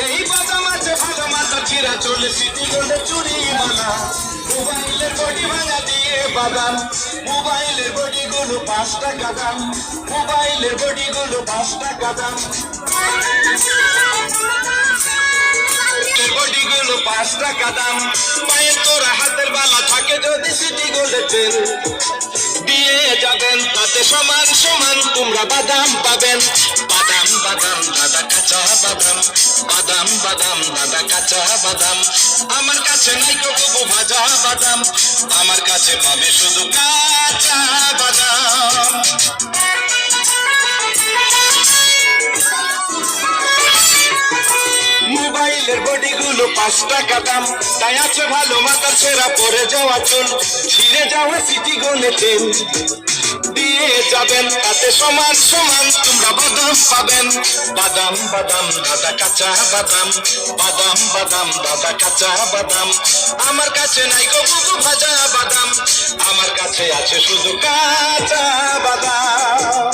এই বাদাম আছে ভালো মাথা চিরা চলে সিটি গোল্ডে চুরি মানা মোবাইলের বডি ভাঙা দিয়ে বাদাম মোবাইলের বডি গুলো 5 টাকা দাম মোবাইলের বডি গুলো 5 টাকা দাম বডি গুলো 5 টাকা দাম পায়ের তোরা হাতের বালা থাকে যদি সিটি গোল্ডের তেল দিয়ে যাবেন তাতে সমান সমান তোমরা বাদাম পাবেন বাদাম বাদাম দাদা কাঁচা বাদাম বাদাম বাদাম দাদা কাঁচা বাদাম আমার কাছে নাই কবু ভাজা বাদাম আমার কাছে পাবে শুধু কাঁচা বাদাম মোবাইলের বডি গুলো 5 টাকা দাম তাই আছে ভালো মাথার ছেঁড়া পরে যাওয়া চুল ছিঁড়ে যাওয়া সিটি গোলে তেল দিয়ে যাবেন তাতে সমান সমান তোমরা বাদাম পাবেন বাদাম বাদাম দাদা কাঁচা বাদাম বাদাম বাদাম দাদা কাঁচা বাদাম আমার কাছে নাই কবু ভাজা বাদাম আমার কাছে আছে শুধু কাঁচা বাদাম